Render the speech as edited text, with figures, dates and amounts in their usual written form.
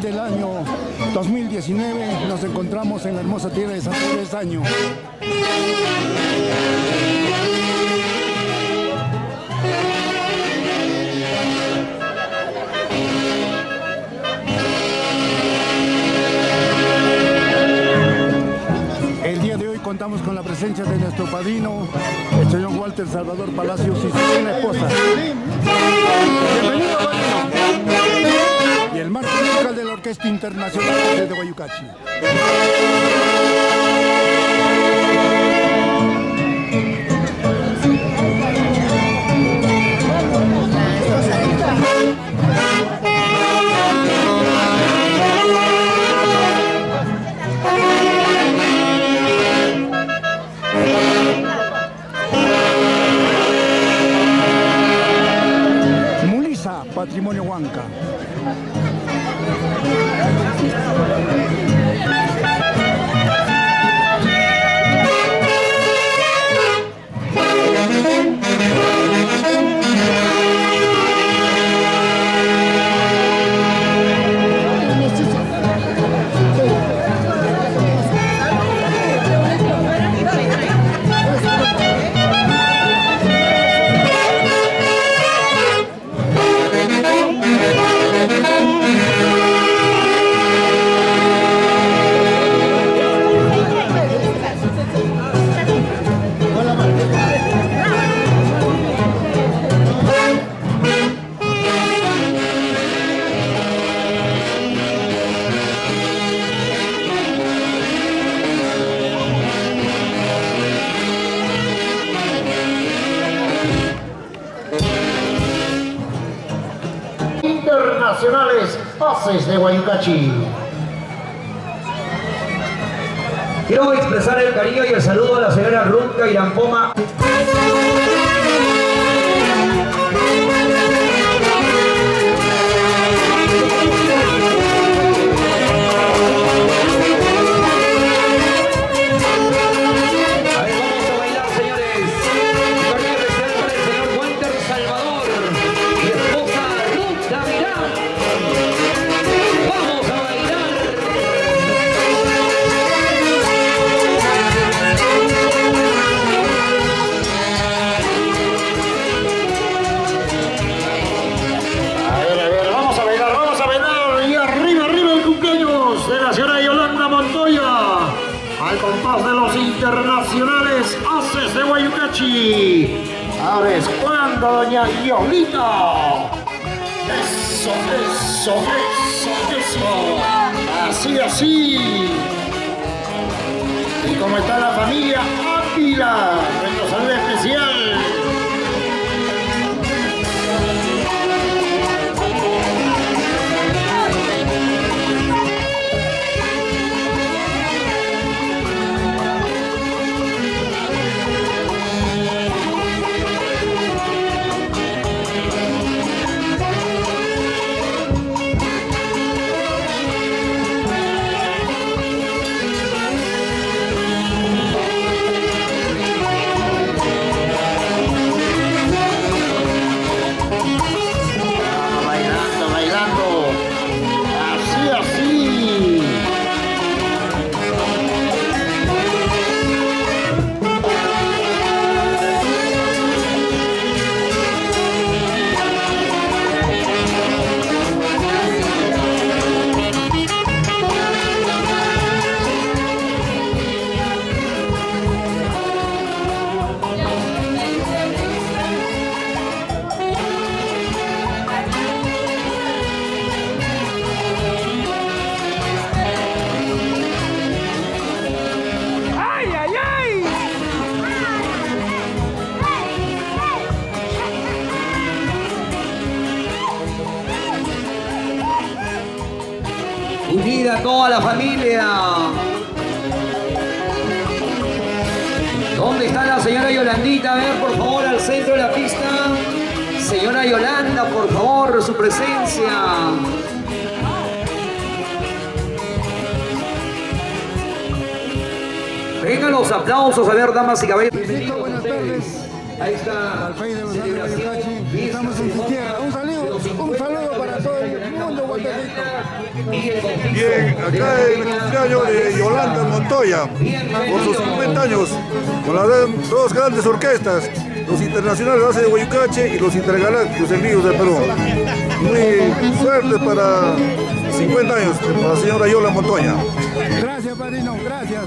del año 2019 nos encontramos en la hermosa tierra de San Pedro de Saño. El día de hoy contamos con la presencia de nuestro padrino, el señor Walter Salvador Palacios y su buena esposa. Bienvenido, padrino. Y el marco musical de la Orquesta Internacional de Guayucachi. Mulisa, Patrimonio Huanca. Internacionales Haces de Guayucachi. Quiero expresar el cariño y el saludo a la señora Runca Irampoma. Al compás de los internacionales Haces de Guayucachi. Ahora es cuando doña Yolita. Eso, eso, eso, eso. Así. Y como está la familia Ávila, nuestro saludo especial. Unida toda la familia. ¿Dónde está la señora Yolandita? A ver, por favor, al centro de la pista. Señora Yolanda, por favor, su presencia. Vengan los aplausos, a ver, damas y caballeros. Buenas tardes. Ahí está. Estamos en su tierra. Un saludo para todo el mundo guatemalteco. Bien, acá en el cumpleaños de Yolanda Montoya, por sus 50 años, con las dos grandes orquestas, los internacionales de de Huaycache y los intergalácticos en Ríos del Perú. Muy suerte para 50 años, para la señora Yola Montoya. Gracias, padrino, gracias.